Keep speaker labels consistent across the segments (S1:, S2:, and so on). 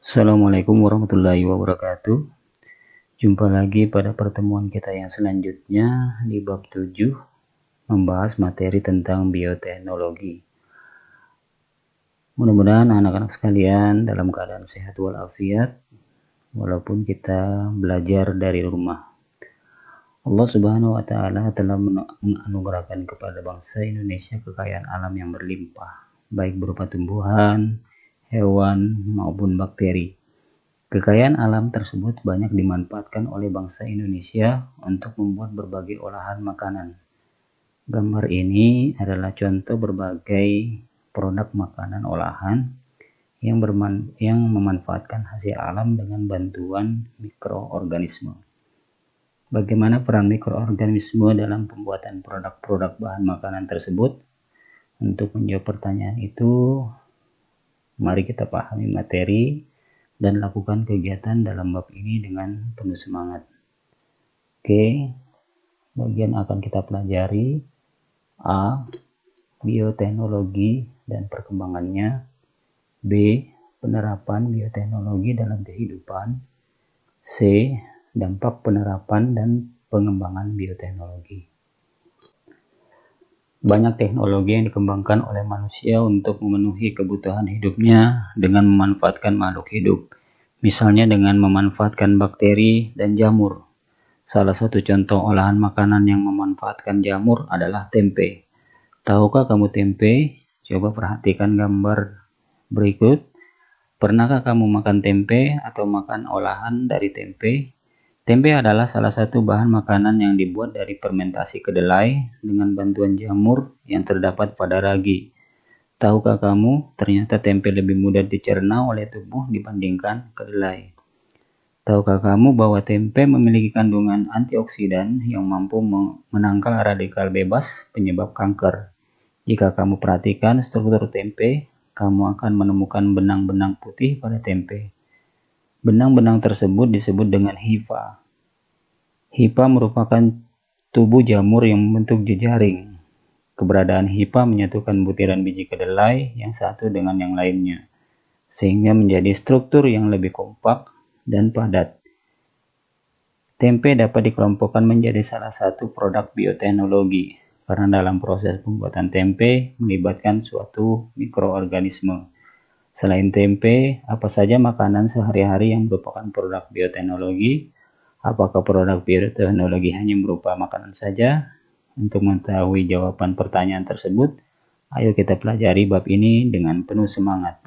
S1: Assalamualaikum warahmatullahi wabarakatuh. Jumpa lagi pada pertemuan kita yang selanjutnya di bab 7, membahas materi tentang bioteknologi. Mudah-mudahan anak-anak sekalian dalam keadaan sehat walafiat walaupun kita belajar dari rumah. Allah Subhanahu wa taala telah menganugerahkan kepada bangsa Indonesia kekayaan alam yang berlimpah, baik berupa tumbuhan, hewan maupun bakteri. Kekayaan alam tersebut banyak dimanfaatkan oleh bangsa Indonesia untuk membuat berbagai olahan makanan. Gambar ini adalah contoh berbagai produk makanan olahan yang memanfaatkan hasil alam dengan bantuan mikroorganisme. Bagaimana peran mikroorganisme dalam pembuatan produk-produk bahan makanan tersebut? Untuk menjawab pertanyaan itu, mari kita pahami materi dan lakukan kegiatan dalam bab ini dengan penuh semangat. Oke, bagian akan kita pelajari A. Bioteknologi dan perkembangannya. B. Penerapan bioteknologi dalam kehidupan. C. Dampak penerapan dan pengembangan bioteknologi. Banyak teknologi yang dikembangkan oleh manusia untuk memenuhi kebutuhan hidupnya dengan memanfaatkan makhluk hidup. Misalnya dengan memanfaatkan bakteri dan jamur. Salah satu contoh olahan makanan yang memanfaatkan jamur adalah tempe. Tahukah kamu tempe? Coba perhatikan gambar berikut. Pernahkah kamu makan tempe atau makan olahan dari tempe? Tempe adalah salah satu bahan makanan yang dibuat dari fermentasi kedelai dengan bantuan jamur yang terdapat pada ragi. Tahukah kamu, ternyata tempe lebih mudah dicerna oleh tubuh dibandingkan kedelai. Tahukah kamu bahwa tempe memiliki kandungan antioksidan yang mampu menangkal radikal bebas penyebab kanker? Jika kamu perhatikan struktur tempe, kamu akan menemukan benang-benang putih pada tempe. Benang-benang tersebut disebut dengan hifa. Hifa merupakan tubuh jamur yang membentuk jejaring. Keberadaan hifa menyatukan butiran biji kedelai yang satu dengan yang lainnya, sehingga menjadi struktur yang lebih kompak dan padat. Tempe dapat dikelompokkan menjadi salah satu produk bioteknologi, karena dalam proses pembuatan tempe melibatkan suatu mikroorganisme. Selain tempe, apa saja makanan sehari-hari yang merupakan produk bioteknologi? Apakah produk bioteknologi hanya berupa makanan saja? Untuk mengetahui jawaban pertanyaan tersebut, ayo kita pelajari bab ini dengan penuh semangat.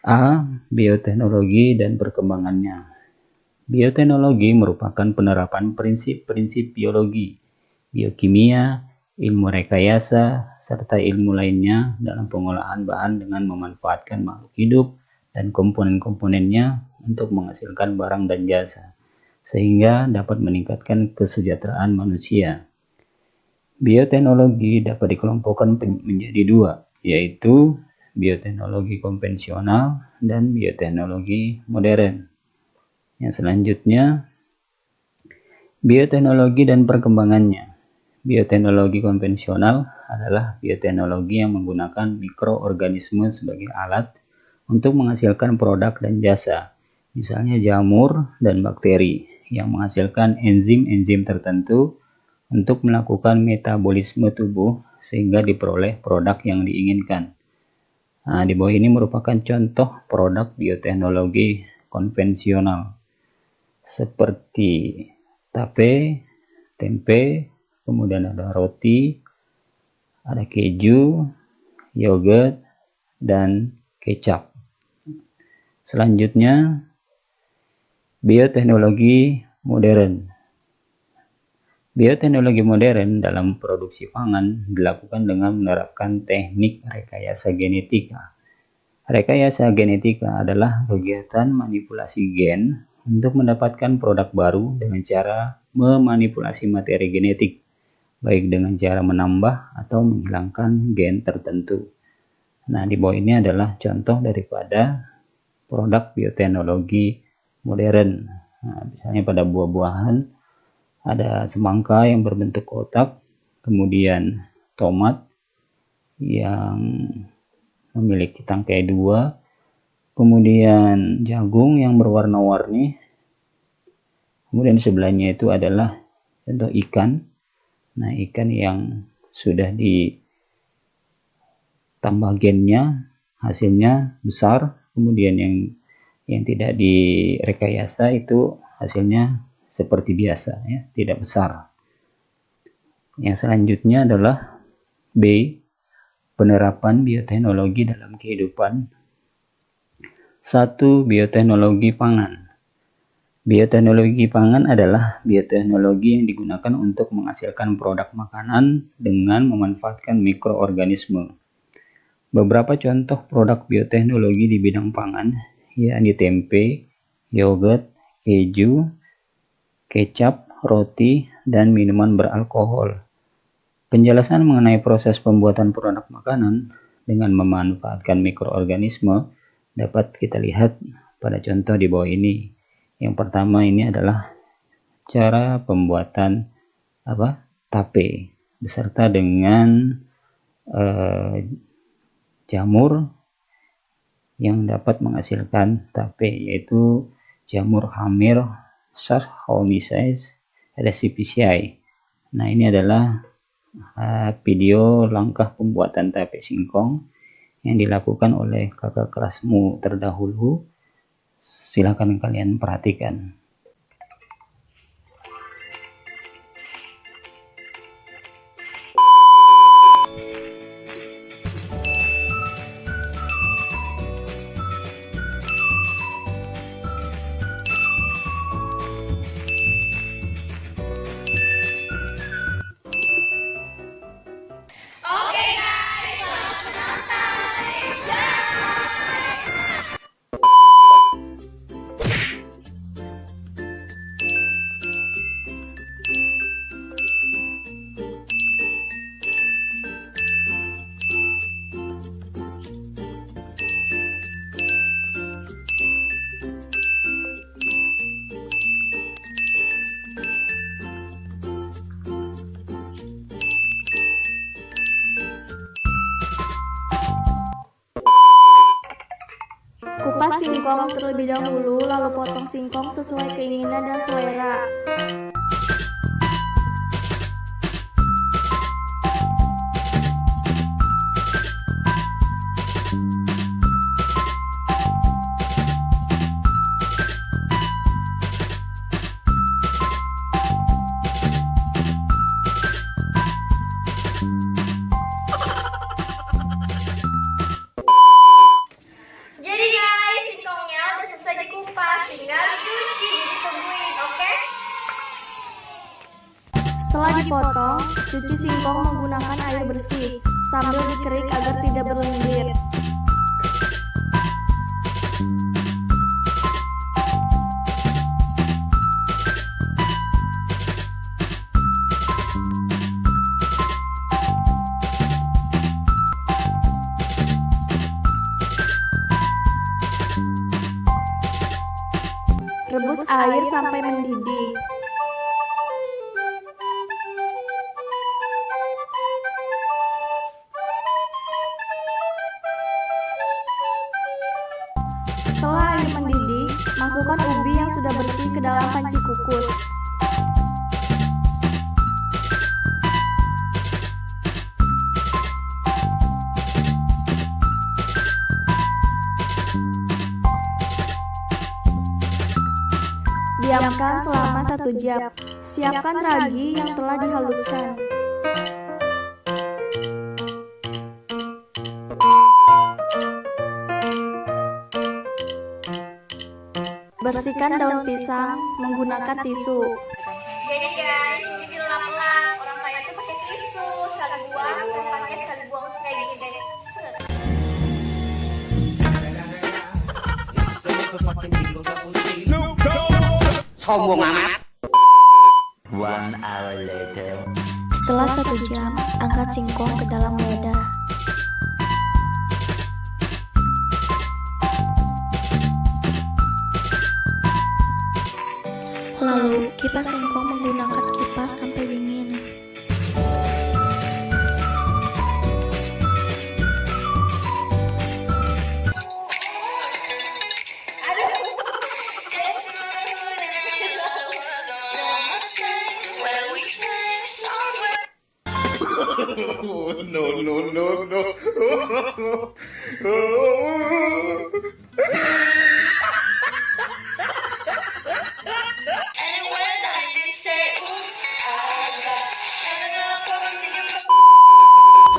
S1: A. Bioteknologi dan perkembangannya. Bioteknologi merupakan penerapan prinsip-prinsip biologi, biokimia, ilmu rekayasa, serta ilmu lainnya dalam pengolahan bahan dengan memanfaatkan makhluk hidup dan komponen-komponennya untuk menghasilkan barang dan jasa, sehingga dapat meningkatkan kesejahteraan manusia. Bioteknologi dapat dikelompokkan menjadi dua, yaitu bioteknologi konvensional dan bioteknologi modern. Yang selanjutnya, bioteknologi dan perkembangannya. Bioteknologi konvensional adalah bioteknologi yang menggunakan mikroorganisme sebagai alat untuk menghasilkan produk dan jasa, misalnya jamur dan bakteri, yang menghasilkan enzim-enzim tertentu untuk melakukan metabolisme tubuh sehingga diperoleh produk yang diinginkan. Nah, di bawah ini merupakan contoh produk bioteknologi konvensional seperti tape, tempe, kemudian ada roti, ada keju, yogurt, dan kecap. Selanjutnya, bioteknologi modern. Bioteknologi modern dalam produksi pangan dilakukan dengan menerapkan teknik rekayasa genetika. Rekayasa genetika adalah kegiatan manipulasi gen untuk mendapatkan produk baru dengan cara memanipulasi materi genetik, baik dengan cara menambah atau menghilangkan gen tertentu. Nah, di bawah ini adalah contoh daripada produk bioteknologi modern. Nah, misalnya pada buah-buahan ada semangka yang berbentuk kotak, kemudian tomat yang memiliki tangkai 2, kemudian jagung yang berwarna-warni, kemudian sebelahnya itu adalah contoh ikan. Nah, ikan yang sudah ditambah gennya, hasilnya besar. Kemudian yang tidak direkayasa itu hasilnya seperti biasa, ya, tidak besar. Yang selanjutnya adalah B, penerapan bioteknologi dalam kehidupan. 1. Bioteknologi pangan. Bioteknologi pangan adalah bioteknologi yang digunakan untuk menghasilkan produk makanan dengan memanfaatkan mikroorganisme. Beberapa contoh produk bioteknologi di bidang pangan yakni tempe, yogurt, keju, kecap, roti, dan minuman beralkohol. Penjelasan mengenai proses pembuatan produk makanan dengan memanfaatkan mikroorganisme dapat kita lihat pada contoh di bawah ini. Yang pertama ini adalah cara pembuatan tape beserta dengan jamur yang dapat menghasilkan tape, yaitu jamur hamir Saccharomyces cerevisiae. Nah, ini adalah video langkah pembuatan tape singkong yang dilakukan oleh kakak kelasmu terdahulu. Silakan kalian perhatikan.
S2: Kupas singkong terlebih dahulu, lalu potong singkong sesuai keinginan dan selera. Setelah dipotong, cuci singkong menggunakan air bersih sambil dikerik agar tidak berlendir. Rebus air sampai mendidih. Setelah air mendidih, masukkan ubi yang sudah bersih ke dalam panci kukus. Diamkan selama 1 jam. Siapkan ragi yang telah dihaluskan. Bersihkan daun pisang menggunakan tisu.
S3: Jadi guys, jadi lap-lap orang kaya itu pakai tisu, sekali buang, tempatnya sekali buang kayak gini deh.
S4: Sombong amat.
S5: 1 hour later.
S2: Setelah 1 jam, angkat singkong ke dalam wadah. Lalu, kipas singkong menggunakan kipas sampai dingin.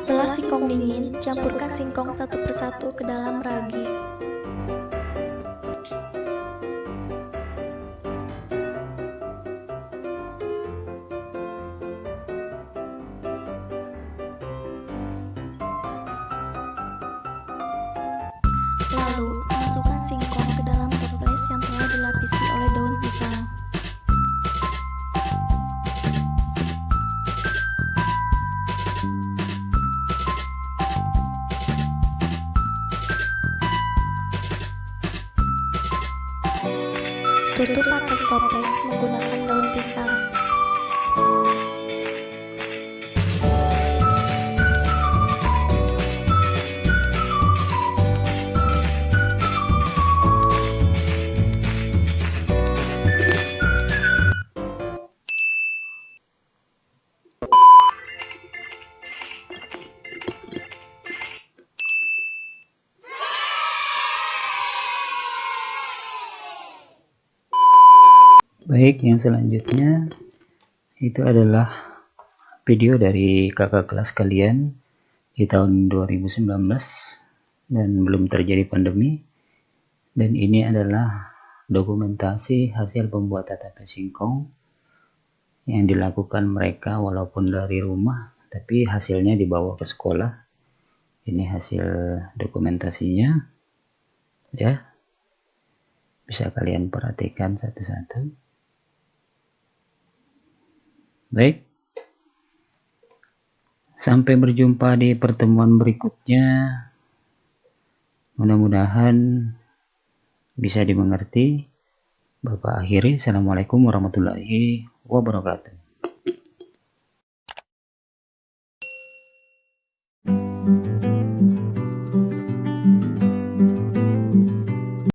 S2: Setelah singkong dingin, campurkan singkong satu persatu ke dalam ragi. Lalu, masukkan singkong ke dalam toples yang telah dilapisi oleh daun pisang. Tutup atas toples menggunakan daun pisang.
S1: Baik, yang selanjutnya itu adalah video dari kakak kelas kalian di tahun 2019 dan belum terjadi pandemi, dan ini adalah dokumentasi hasil pembuatan tape singkong yang dilakukan mereka walaupun dari rumah, tapi hasilnya dibawa ke sekolah. Ini hasil dokumentasinya ya, bisa kalian perhatikan satu-satu. Baik, sampai berjumpa di pertemuan berikutnya. Mudah-mudahan bisa dimengerti. Bapak akhiri, Assalamualaikum warahmatullahi wabarakatuh.